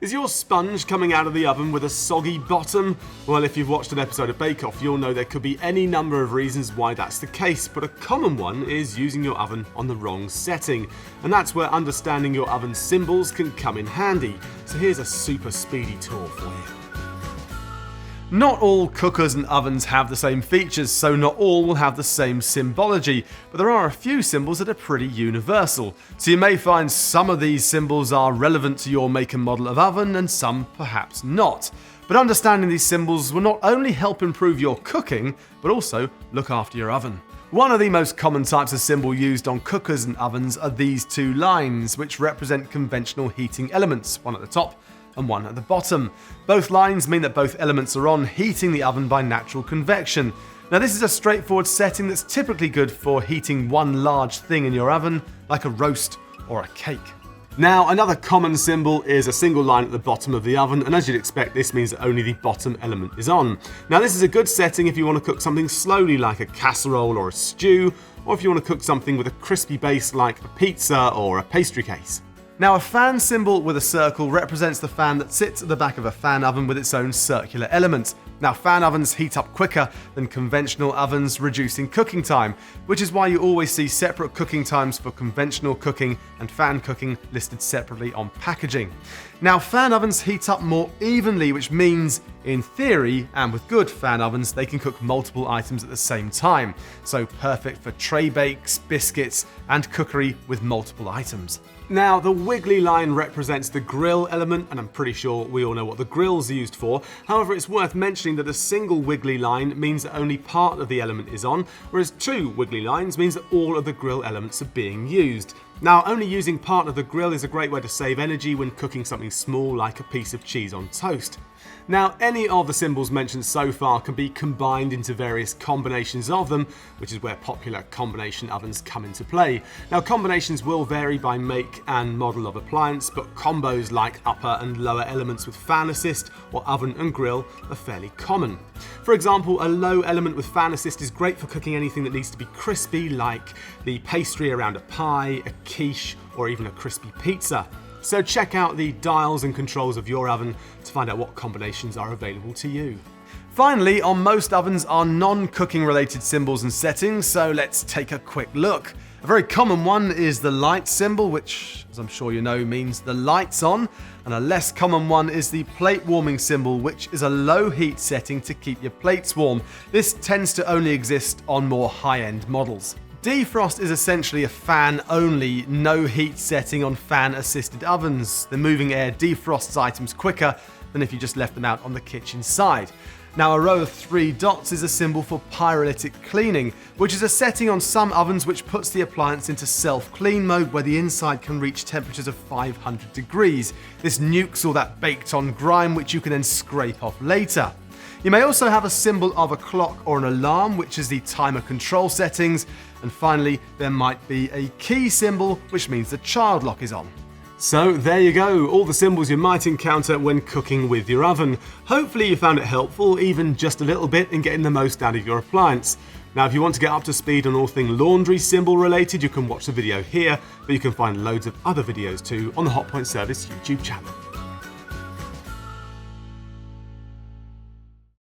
Is your sponge coming out of the oven with a soggy bottom? Well, if you've watched an episode of Bake Off, you'll know there could be any number of reasons why that's the case, but a common one is using your oven on the wrong setting. And that's where understanding your oven's symbols can come in handy. So here's a super speedy tour for you. Not all cookers and ovens have the same features, so not all will have the same symbology, but there are a few symbols that are pretty universal. So you may find some of these symbols are relevant to your make and model of oven, and some perhaps not. But understanding these symbols will not only help improve your cooking, but also look after your oven. One of the most common types of symbol used on cookers and ovens are these two lines, which represent conventional heating elements, one at the top and one at the bottom. Both lines mean that both elements are on, heating the oven by natural convection. Now this is a straightforward setting that's typically good for heating one large thing in your oven, like a roast or a cake. Now, another common symbol is a single line at the bottom of the oven, and as you'd expect, this means that only the bottom element is on. Now this is a good setting if you want to cook something slowly like a casserole or a stew, or if you want to cook something with a crispy base like a pizza or a pastry case. Now, a fan symbol with a circle represents the fan that sits at the back of a fan oven with its own circular element. Now, fan ovens heat up quicker than conventional ovens, reducing cooking time, which is why you always see separate cooking times for conventional cooking and fan cooking listed separately on packaging. Now, fan ovens heat up more evenly, which means, in theory, and with good fan ovens, they can cook multiple items at the same time. So perfect for tray bakes, biscuits, and cookery with multiple items. Now, the wiggly line represents the grill element, and I'm pretty sure we all know what the grill's used for. However, it's worth mentioning that a single wiggly line means that only part of the element is on, whereas two wiggly lines means that all of the grill elements are being used. Now, only using part of the grill is a great way to save energy when cooking something small like a piece of cheese on toast. Now, any of the symbols mentioned so far can be combined into various combinations of them, which is where popular combination ovens come into play. Now, combinations will vary by make and model of appliance, but combos like upper and lower elements with fan assist or oven and grill are fairly common. For example, a low element with fan assist is great for cooking anything that needs to be crispy, like the pastry around a pie, a quiche, or even a crispy pizza. So check out the dials and controls of your oven to find out what combinations are available to you. Finally, on most ovens are non-cooking related symbols and settings, so let's take a quick look. A very common one is the light symbol, which, as I'm sure you know, means the light's on, and a less common one is the plate warming symbol, which is a low heat setting to keep your plates warm. This tends to only exist on more high-end models. Defrost is essentially a fan-only, no-heat setting on fan-assisted ovens. The moving air defrosts items quicker than if you just left them out on the kitchen side. Now, a row of 3 dots is a symbol for pyrolytic cleaning, which is a setting on some ovens which puts the appliance into self-clean mode where the inside can reach temperatures of 500 degrees. This nukes all that baked-on grime, which you can then scrape off later. You may also have a symbol of a clock or an alarm, which is the timer control settings. And finally, there might be a key symbol, which means the child lock is on. So there you go, all the symbols you might encounter when cooking with your oven. Hopefully you found it helpful, even just a little bit, in getting the most out of your appliance. Now, if you want to get up to speed on all things laundry symbol related, you can watch the video here, but you can find loads of other videos too on the Hotpoint service YouTube channel.